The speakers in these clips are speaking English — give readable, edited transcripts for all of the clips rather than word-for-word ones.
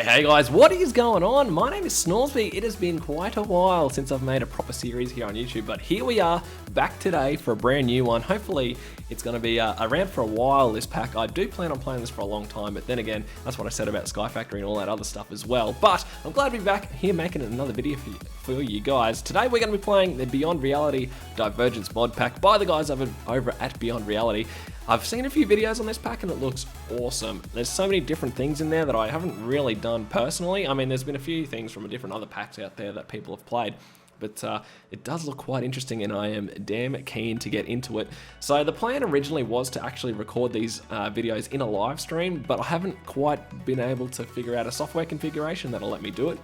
Hey guys, what is going on? My name is Snoresby. It has been quite a while since I've made a proper series here on YouTube, but here we are back today for a brand new one. Hopefully it's going to be around for a while, this pack. I do plan on playing this for a long time, but then again, that's what I said about Sky Factory and all that other stuff as well. But I'm glad to be back here making another video for you guys. Today we're going to be playing the Beyond Reality Divergence mod pack by the guys over at Beyond Reality. I've seen a few videos on this pack and it looks awesome. There's so many different things in there that I haven't really done personally. I mean, there's been a few things from different other packs out there that people have played, but it does look quite interesting and I am damn keen to get into it. So the plan originally was to actually record these videos in a live stream, but I haven't quite been able to figure out a software configuration that'll let me do it.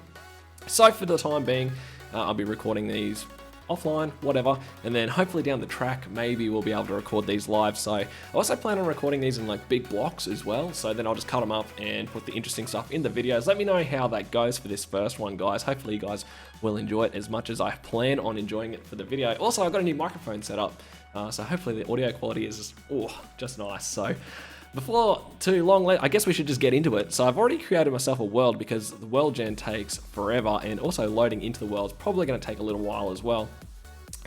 So for the time being, I'll be recording these offline, whatever, and then hopefully down the track maybe we'll be able to record these live. So I also plan on recording these in like big blocks as well, so then I'll just cut them up and put the interesting stuff in the videos. Let me know how that goes for this first one, guys. Hopefully you guys will enjoy it as much as I plan on enjoying it for the video. Also, I've got a new microphone set up, so hopefully the audio quality is just nice. So before too long, I guess we should just get into it. So I've already created myself a world because the world gen takes forever, and also loading into the world is probably going to take a little while as well.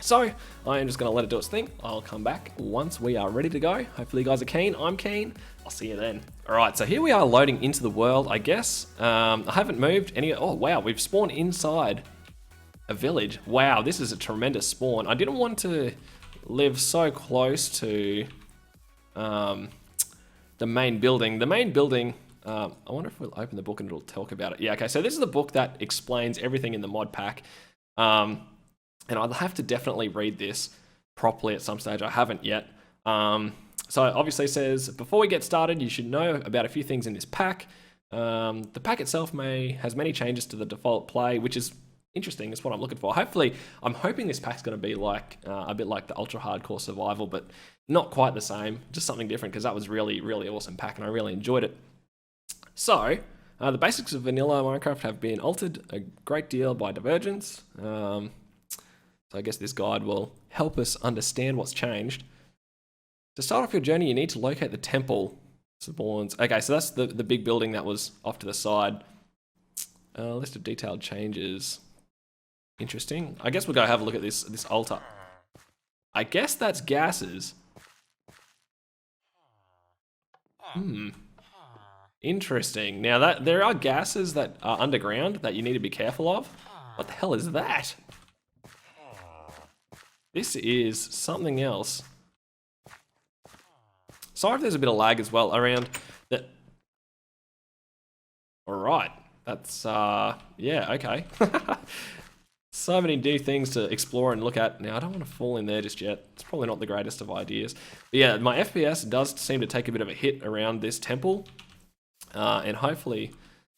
So I am just going to let it do its thing. I'll come back once we are ready to go. Hopefully you guys are keen. I'm keen. I'll see you then. Alright, so here we are loading into the world, I guess. I haven't moved any. Oh wow, we've spawned inside a village. Wow, this is a tremendous spawn. I didn't want to live so close to the main building. The main building, I wonder if we'll open the book and it'll talk about it. Yeah, okay, so this is the book that explains everything in the mod pack. And I'll have to definitely read this properly at some stage. I haven't yet. So it obviously says, before we get started, you should know about a few things in this pack. The pack itself has many changes to the default play, which is interesting. That's what I'm looking for. Hopefully, I'm hoping this pack's going to be like a bit like the ultra hardcore survival, but not quite the same. Just something different, because that was really, really awesome pack and I really enjoyed it. So the basics of vanilla Minecraft have been altered a great deal by Divergence. So I guess this guide will help us understand what's changed. To start off your journey, you need to locate the temple spawns. Okay, so that's the big building that was off to the side. List of detailed changes. Interesting. I guess we'll go have a look at this altar. I guess that's gases. Interesting. Now there are gases that are underground that you need to be careful of. What the hell is that? This is something else. Sorry if there's a bit of lag as well around that. Alright, that's, yeah, okay. So many new things to explore and look at. Now, I don't want to fall in there just yet. It's probably not the greatest of ideas. But yeah, my FPS does seem to take a bit of a hit around this temple. And hopefully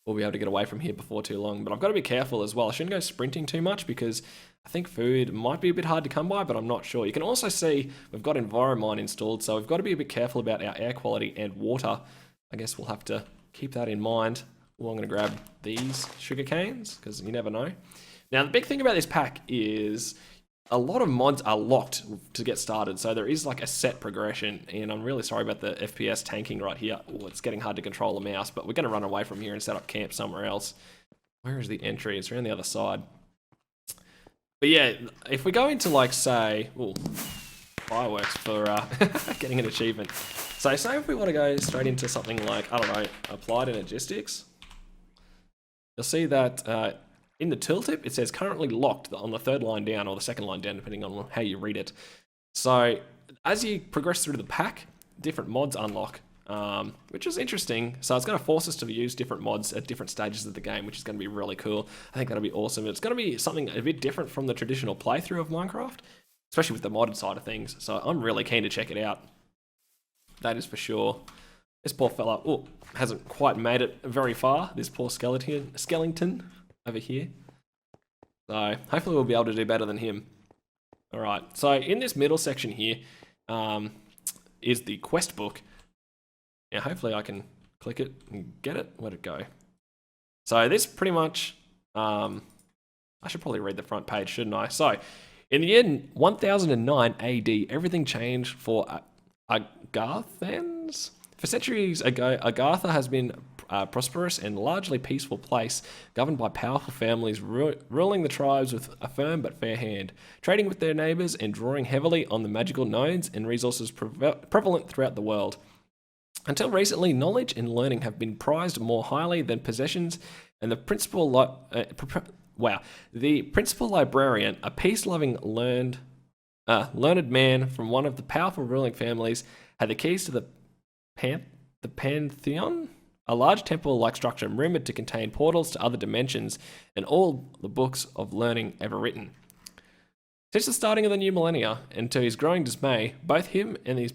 we'll be able to get away from here before too long. But I've got to be careful as well. I shouldn't go sprinting too much because I think food might be a bit hard to come by, but I'm not sure. You can also see we've got Enviromine installed, so we've got to be a bit careful about our air quality and water. I guess we'll have to keep that in mind. Well, I'm going to grab these sugar canes because you never know. Now, the big thing about this pack is a lot of mods are locked to get started, so there is like a set progression, and I'm really sorry about the FPS tanking right here. Oh, it's getting hard to control the mouse, but we're going to run away from here and set up camp somewhere else. Where is the entry? It's around the other side. But yeah, if we go into like, say, fireworks for getting an achievement. So say if we want to go straight into something like, I don't know, applied energistics, you'll see that in the tooltip, it says currently locked on the third line down or the second line down, depending on how you read it. So as you progress through the pack, different mods unlock, which is interesting. So it's going to force us to use different mods at different stages of the game, which is going to be really cool. I think that'll be awesome. It's going to be something a bit different from the traditional playthrough of Minecraft, especially with the modded side of things. So I'm really keen to check it out. That is for sure. This poor fella, hasn't quite made it very far. This poor skeleton over here. So hopefully we'll be able to do better than him. All right. So in this middle section here is the quest book. Now hopefully I can click it and get it. Where'd it go? So this pretty much, I should probably read the front page, shouldn't I? So in the year 1009 AD, everything changed for Agarthans. For centuries ago, Agartha has been a prosperous and largely peaceful place, governed by powerful families ruling the tribes with a firm but fair hand, trading with their neighbours and drawing heavily on the magical nodes and resources prevalent throughout the world. Until recently, knowledge and learning have been prized more highly than possessions, and the principal librarian, a peace-loving, learned man from one of the powerful ruling families, had the keys to the Pantheon, a large temple-like structure rumored to contain portals to other dimensions and all the books of learning ever written. Since the starting of the new millennia, and to his growing dismay, both him and his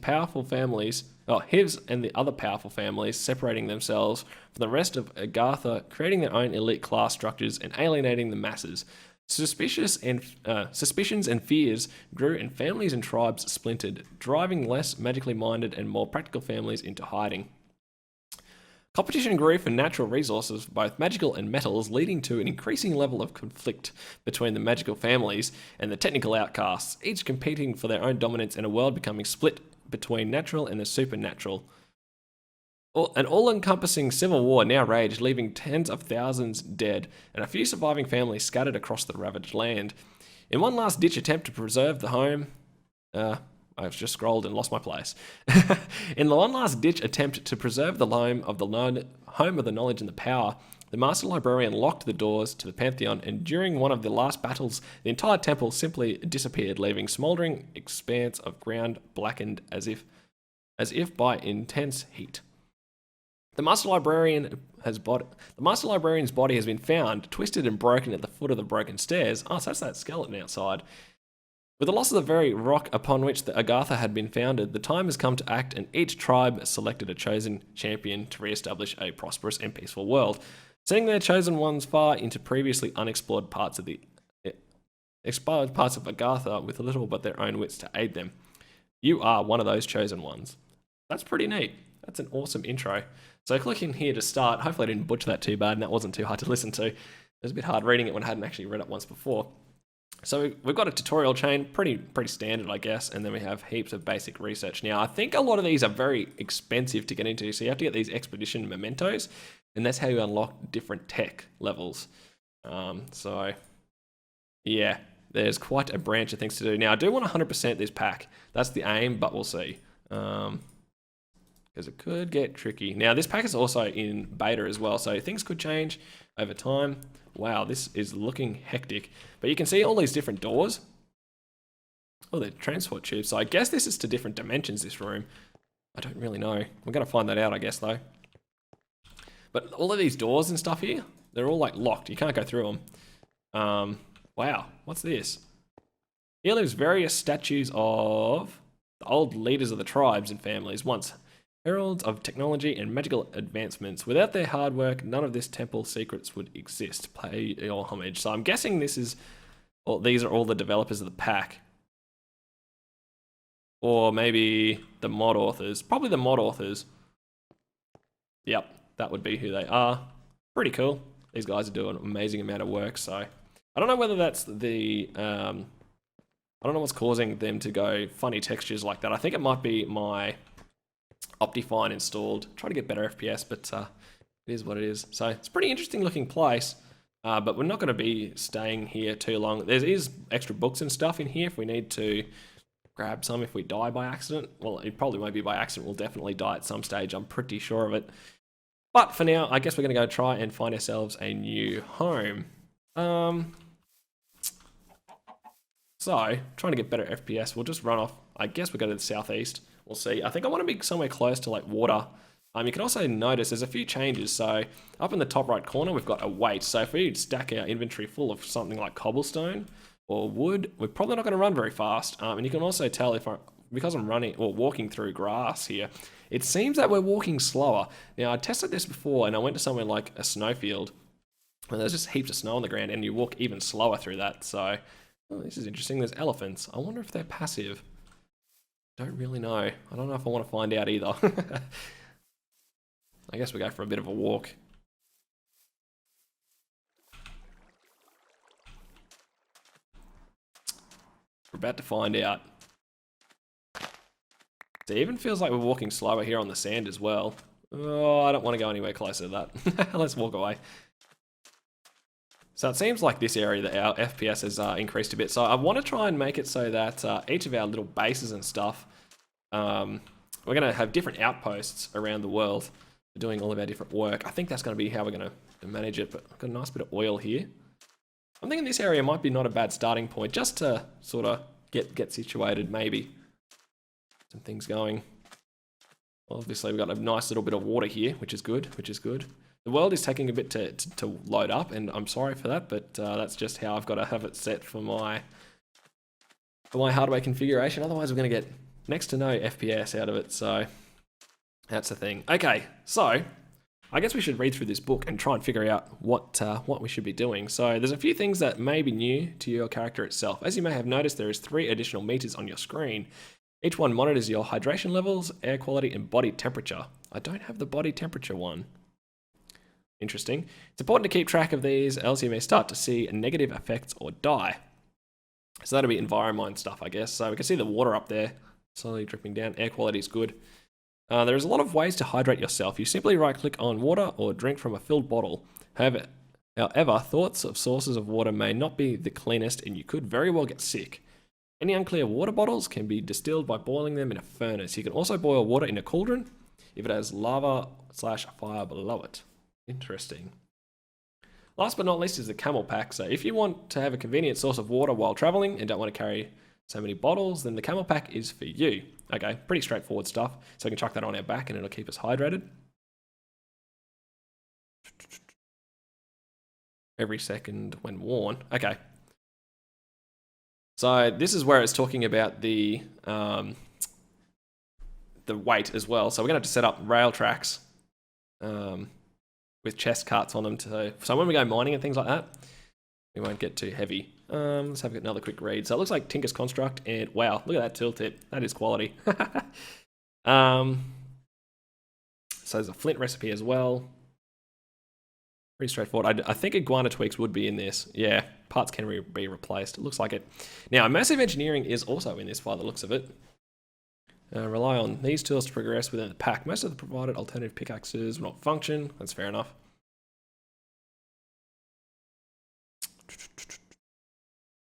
and the other powerful families separating themselves from the rest of Agartha, creating their own elite class structures and alienating the masses. Suspicions and fears grew, and families and tribes splintered, driving less magically minded and more practical families into hiding. Competition grew for natural resources, both magical and metals, leading to an increasing level of conflict between the magical families and the technical outcasts, each competing for their own dominance in a world becoming split between natural and the supernatural. An all-encompassing civil war now raged, leaving tens of thousands dead and a few surviving families scattered across the ravaged land. In one last-ditch attempt to preserve the home... I've just scrolled and lost my place. In the one last-ditch attempt to preserve the home of the knowledge and the power, the Master Librarian locked the doors to the Pantheon, and during one of the last battles, the entire temple simply disappeared, leaving smouldering expanse of ground blackened as if by intense heat. The Master Librarian's body has been found, twisted and broken at the foot of the broken stairs. Oh, so that's that skeleton outside. With the loss of the very rock upon which the Agartha had been founded, the time has come to act, and each tribe selected a chosen champion to re-establish a prosperous and peaceful world, sending their chosen ones far into previously unexplored parts of Agartha with little but their own wits to aid them. You are one of those chosen ones. That's pretty neat. That's an awesome intro. So click in here to start. Hopefully I didn't butcher that too bad and that wasn't too hard to listen to. It was a bit hard reading it when I hadn't actually read it once before. So we've got a tutorial chain, pretty standard, I guess, and then we have heaps of basic research. Now, I think a lot of these are very expensive to get into, so you have to get these expedition mementos, and that's how you unlock different tech levels. So, yeah, there's quite a branch of things to do. Now, I do want to 100% this pack. That's the aim, but we'll see. Because it could get tricky. Now, this pack is also in beta as well, so things could change over time. Wow, this is looking hectic. But you can see all these different doors. Oh, they're transport tubes. So I guess this is to different dimensions, this room. I don't really know. We're going to find that out, I guess, though. But all of these doors and stuff here, they're all, like, locked. You can't go through them. Wow, what's this? Here lives various statues of the old leaders of the tribes and families, once heralds of technology and magical advancements. Without their hard work, none of this temple's secrets would exist. Pay your homage. So I'm guessing these are all the developers of the pack. Or maybe the mod authors. Probably the mod authors. Yep, that would be who they are. Pretty cool. These guys are doing an amazing amount of work, so... I don't know whether that's the... I don't know what's causing them to go funny textures like that. I think it might be my... Optifine installed. Try to get better FPS, but it is what it is. So it's a pretty interesting looking place, but we're not going to be staying here too long. There is extra books and stuff in here if we need to grab some if we die by accident. Well, it probably won't be by accident. We'll definitely die at some stage. I'm pretty sure of it. But for now, I guess we're going to go try and find ourselves a new home. So, trying to get better FPS. We'll just run off. I guess we'll go to the southeast. We'll see. I think I want to be somewhere close to like water. You can also notice there's a few changes. So up in the top right corner, we've got a weight. So if we stack our inventory full of something like cobblestone or wood, we're probably not going to run very fast. And you can also tell because I'm running or walking through grass here, it seems that we're walking slower. Now I tested this before and I went to somewhere like a snowfield and there's just heaps of snow on the ground and you walk even slower through that. So this is interesting. There's elephants. I wonder if they're passive. Don't really know. I don't know if I want to find out either. I guess we go for a bit of a walk. We're about to find out. It even feels like we're walking slower here on the sand as well. Oh, I don't want to go anywhere closer to that. Let's walk away. So it seems like this area that our FPS has increased a bit. So I want to try and make it so that each of our little bases and stuff, we're going to have different outposts around the world doing all of our different work. I think that's going to be how we're going to manage it. But I've got a nice bit of oil here. I'm thinking this area might be not a bad starting point just to sort of get situated, maybe. Some things going. Obviously, we've got a nice little bit of water here, which is good, The world is taking a bit to load up, and I'm sorry for that, but that's just how I've got to have it set for my hardware configuration. Otherwise, we're going to get next to no FPS out of it, so that's the thing. Okay, so I guess we should read through this book and try and figure out what we should be doing. So there's a few things that may be new to your character itself. As you may have noticed, there is 3 additional meters on your screen. Each one monitors your hydration levels, air quality, and body temperature. I don't have the body temperature one. Interesting. It's important to keep track of these, else you may start to see negative effects or die. So that'll be environment stuff, I guess. So we can see the water up there, slowly dripping down. Air quality is good. There's a lot of ways to hydrate yourself. You simply right-click on water or drink from a filled bottle. However, thoughts of sources of water may not be the cleanest, and you could very well get sick. Any unclear water bottles can be distilled by boiling them in a furnace. You can also boil water in a cauldron if it has lava/fire below it. Interesting. Last but not least is the camel pack. So if you want to have a convenient source of water while traveling and don't want to carry so many bottles, then the camel pack is for you. Okay, pretty straightforward stuff. So we can chuck that on our back and it'll keep us hydrated. Every second when worn. Okay. So this is where it's talking about the weight as well. So we're going to have to set up rail tracks with chest carts on them. So when we go mining and things like that, we won't get too heavy. Let's have another quick read. So it looks like Tinker's Construct, and wow, look at that tool tip. That is quality. So there's a flint recipe as well. Pretty straightforward. I think iguana tweaks would be in this. Yeah, parts can be replaced. It looks like it. Now, massive engineering is also in this by the looks of it. Rely on these tools to progress within the pack. Most of the provided alternative pickaxes will not function. That's fair enough.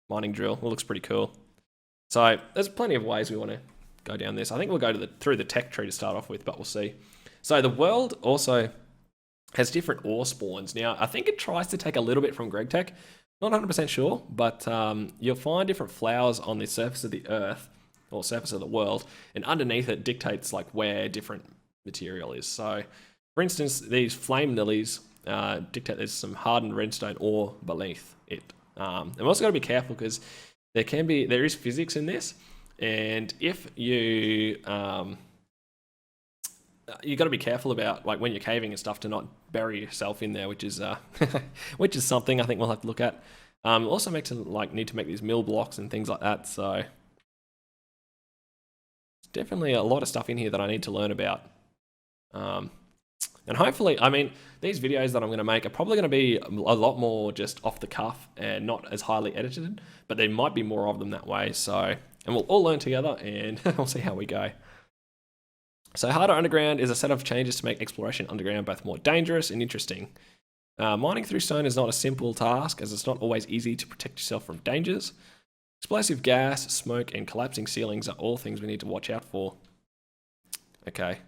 Mining drill. It looks pretty cool. So there's plenty of ways we want to go down this. I think we'll go through the tech tree to start off with, but we'll see. So the world also has different ore spawns. Now, I think it tries to take a little bit from gregtech. Not 100% sure, but you'll find different flowers on the surface of the earth, or surface of the world, and underneath it dictates like where different material is. So, for instance, these flame lilies dictate there's some hardened redstone ore beneath it. I'm also got to be careful because there is physics in this, and if you you got to be careful about like when you're caving and stuff to not bury yourself in there, which is something I think we'll have to look at. Also need to make these mill blocks and things like that. So there's definitely a lot of stuff in here that I need to learn about. And hopefully, I mean, these videos that I'm going to make are probably going to be a lot more just off the cuff and not as highly edited, but there might be more of them that way. So, and we'll all learn together and we'll see how we go. So harder underground is a set of changes to make exploration underground both more dangerous and interesting. Mining through stone is not a simple task, as it's not always easy to protect yourself from dangers. Explosive gas, smoke, and collapsing ceilings are all things we need to watch out for. Okay.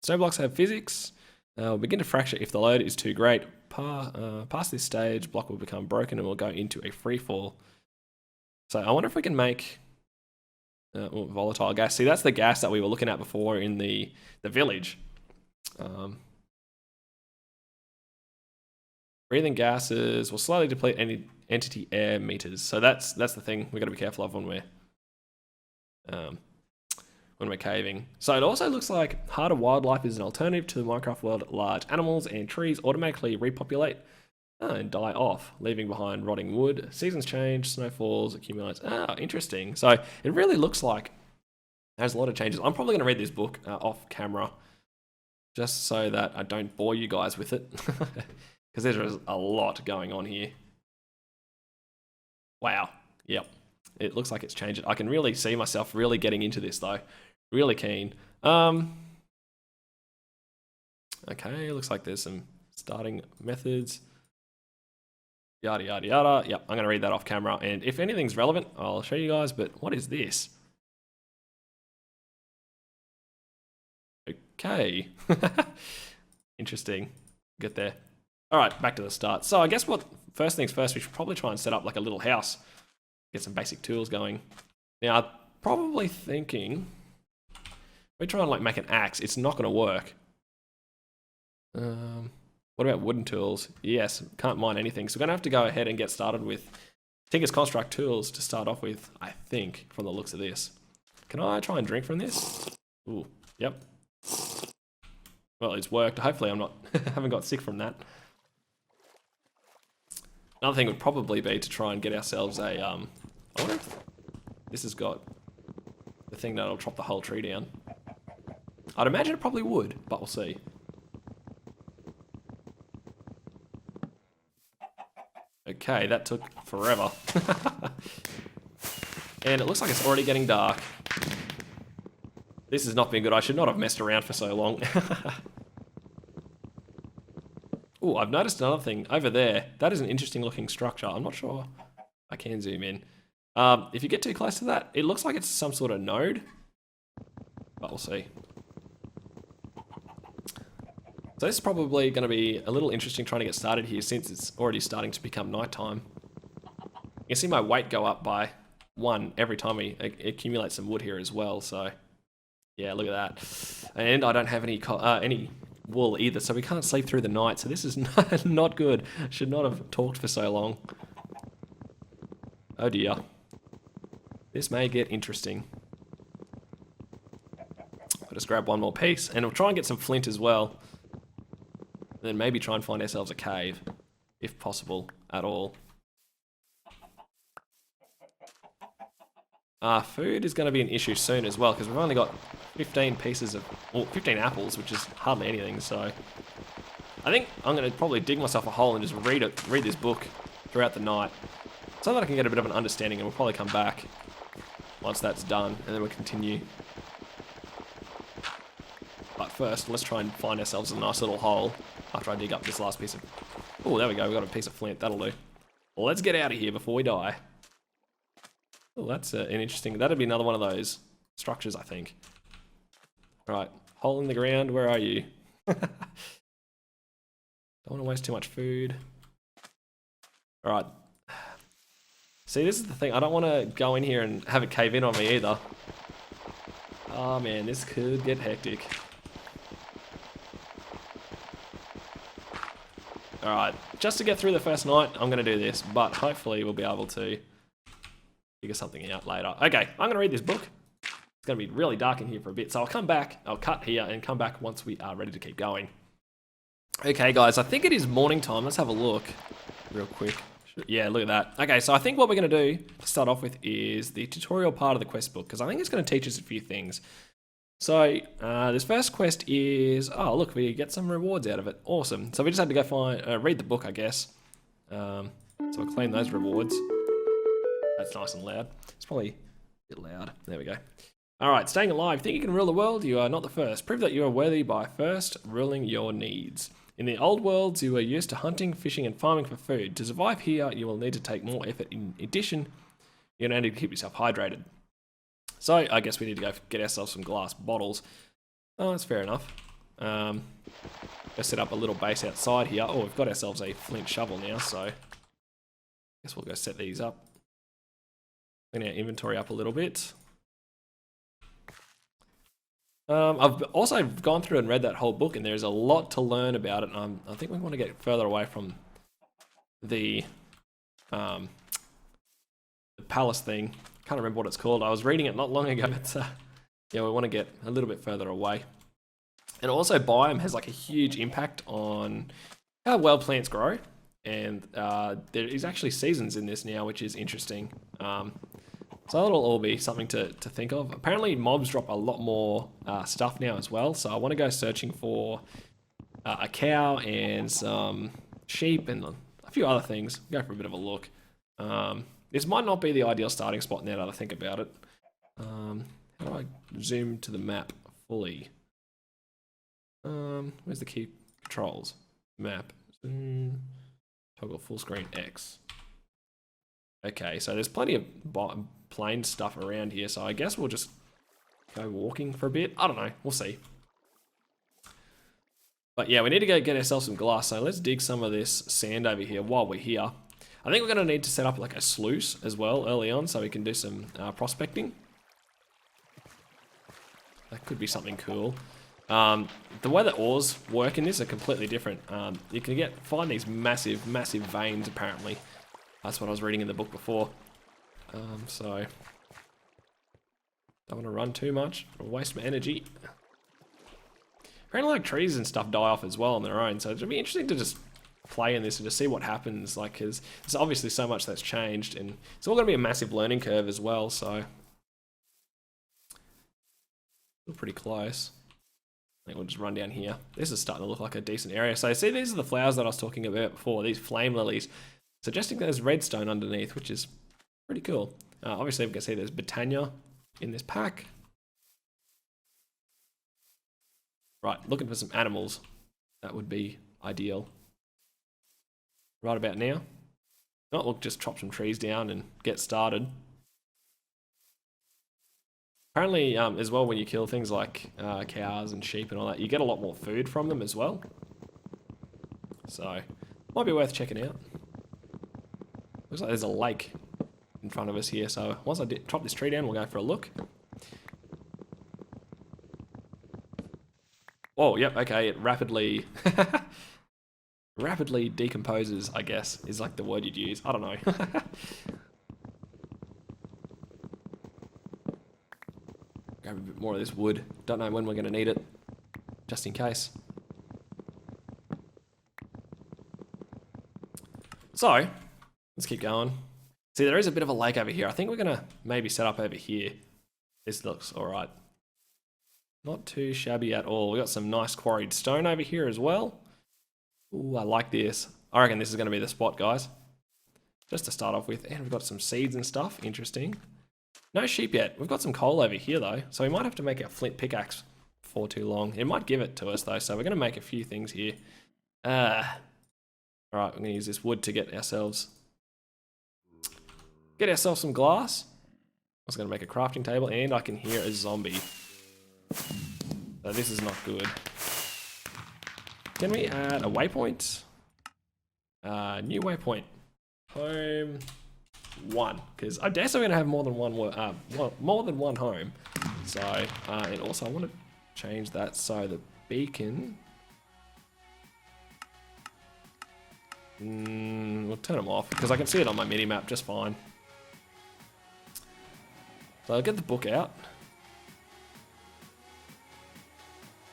Stone blocks have physics. Will begin to fracture if the load is too great. Past this stage, block will become broken and will go into a free fall. So I wonder if we can make volatile gas. See, that's the gas that we were looking at before in the village. Breathing gases will slowly deplete any entity air meters. So that's the thing we've got to be careful of when we're caving. So it also looks like harder wildlife is an alternative to the Minecraft world at large. Animals and trees automatically repopulate and die off, leaving behind rotting wood. Seasons change, snowfalls, accumulates. Interesting. So it really looks like there's a lot of changes. I'm probably going to read this book off camera just so that I don't bore you guys with it because there's a lot going on here. Wow. Yep. It looks like it's changed. I can really see myself really getting into this though. Really keen. Okay, looks like there's some starting methods. Yada, yada, yada. Yep, I'm going to read that off camera. And if anything's relevant, I'll show you guys. But what is this? Okay. Interesting. Get there. All right, back to the start. So I guess first things first, we should probably try and set up like a little house. Get some basic tools going. Now, I'm probably thinking, if we try and like make an axe, it's not going to work. What about wooden tools? Yes, can't mine anything. So we're going to have to go ahead and get started with Tinker's Construct tools to start off with, I think, from the looks of this. Can I try and drink from this? Ooh, yep. Well, it's worked. Hopefully I'm not, haven't got sick from that. Another thing would probably be to try and get ourselves a, I wonder if this has got the thing that'll chop the whole tree down. I'd imagine it probably would, but we'll see. Okay, that took forever. And it looks like it's already getting dark. This has not been good. I should not have messed around for so long. Oh, I've noticed another thing over there. That is an interesting looking structure. I'm not sure I can zoom in. If you get too close to that, it looks like it's some sort of node. But we'll see. So this is probably going to be a little interesting trying to get started here since it's already starting to become nighttime. You can see my weight go up by 1 every time we accumulate some wood here as well. So yeah, look at that. And I don't have any wool either, so we can't sleep through the night. So this is not good. Should not have talked for so long. Oh dear. This may get interesting. I'll just grab one more piece and we'll try and get some flint as well. And then maybe try and find ourselves a cave, if possible at all. Food is going to be an issue soon as well, because we've only got 15 apples, which is hardly anything, so I think I'm going to probably dig myself a hole and just read this book throughout the night, so that I can get a bit of an understanding, and we'll probably come back once that's done, and then we'll continue. But first, let's try and find ourselves a nice little hole after I dig up this last piece of... Oh, there we go, we've got a piece of flint, that'll do. Well, let's get out of here before we die. Oh, that's an interesting... That'd be another one of those structures, I think. Right, hole in the ground, where are you? Don't want to waste too much food. Alright. See, this is the thing, I don't want to go in here and have it cave in on me either. Oh man, this could get hectic. Alright, just to get through the first night, I'm going to do this, but hopefully we'll be able to figure something out later. Okay, I'm going to read this book. It's going to be really dark in here for a bit, so I'll come back, I'll cut here and come back once we are ready to keep going. Okay guys, I think it is morning time. Let's have a look real quick. Yeah, look at that. Okay, so I think what we're going to do to start off with is the tutorial part of the quest book, because I think it's going to teach us a few things. So, this first quest is... Oh, look, we get some rewards out of it. Awesome. So we just had to go read the book, I guess. So we'll claim those rewards. That's nice and loud. It's probably a bit loud. There we go. Alright, staying alive. Think you can rule the world? You are not the first. Prove that you are worthy by first ruling your needs. In the old worlds, you were used to hunting, fishing, and farming for food. To survive here, you will need to take more effort. In addition, you're going to need to keep yourself hydrated. So, I guess we need to go get ourselves some glass bottles. Oh, that's fair enough. Let's set up a little base outside here. Oh, we've got ourselves a flint shovel now, so I guess we'll go set these up. Clean our inventory up a little bit. I've also gone through and read that whole book, and there's a lot to learn about it. And I think we want to get further away from the palace thing. Can't remember what it's called. I was reading it not long ago, but yeah, we want to get a little bit further away. And also, biome has like a huge impact on how well plants grow, and there is actually seasons in this now, which is interesting. So that'll all be something to think of. Apparently, mobs drop a lot more stuff now as well. So I want to go searching for a cow and some sheep and a few other things. Go for a bit of a look. This might not be the ideal starting spot now that I think about it. How How do I zoom to the map fully? Where's the key controls? Map. Toggle full screen X. Okay, so there's plenty of plain stuff around here, so I guess we'll just go walking for a bit. I don't know, we'll see. But yeah, we need to go get ourselves some glass, so let's dig some of this sand over here while we're here. I think we're going to need to set up like a sluice as well early on, so we can do some prospecting. That could be something cool. The way the ores work in this are completely different. You can find these massive veins apparently. That's what I was reading in the book before. So don't want to run too much or waste my energy. Apparently like trees and stuff die off as well on their own, so it'll be interesting to just play in this and to see what happens, like, because there's obviously so much that's changed, and it's all going to be a massive learning curve as well, so we're pretty close. I think we'll just run down here. This is starting to look like a decent area. So see, these are the flowers that I was talking about before, these flame lilies, suggesting there's redstone underneath, which is pretty cool. Obviously we can see there's Botania in this pack. Right, looking for some animals. That would be ideal. Right about now. Oh, look, just chop some trees down and get started. Apparently, as well, when you kill things like cows and sheep and all that, you get a lot more food from them as well. So, might be worth checking out. Looks like there's a lake in front of us here, so once I chop this tree down, we'll go for a look. Oh, yep, okay, it rapidly rapidly decomposes, I guess, is like the word you'd use. I don't know. Grab a bit more of this wood. Don't know when we're going to need it, just in case. So, let's keep going. See, there is a bit of a lake over here. I think we're going to maybe set up over here. This looks alright. Not too shabby at all. We got some nice quarried stone over here as well. Ooh, I like this. I reckon this is going to be the spot, guys. Just to start off with. And we've got some seeds and stuff. Interesting. No sheep yet. We've got some coal over here, though. So we might have to make a flint pickaxe before too long. It might give it to us, though. So we're going to make a few things here. Alright, we're going to use this wood to get ourselves some glass. I was going to make a crafting table, and I can hear a zombie. So this is not good. Can we add a waypoint? New waypoint. Home 1. Because I guess we're going to have more than one home. So, and also I want to change that so the beacon. We'll turn them off because I can see it on my mini map just fine. So I'll get the book out.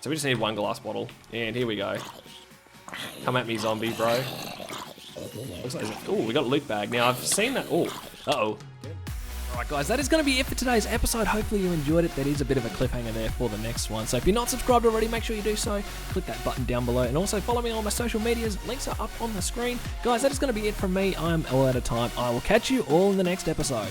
So we just need one glass bottle, and here we go. Come at me, zombie, bro. Looks like, oh, we got a loot bag. Now, I've seen that. Oh, uh-oh. Alright guys, that is going to be it for today's episode. Hopefully you enjoyed it. That is a bit of a cliffhanger there for the next one. So if you're not subscribed already, make sure you do so. Click that button down below. And also follow me on my social medias. Links are up on the screen. Guys, that is going to be it from me. I'm all out of time. I will catch you all in the next episode.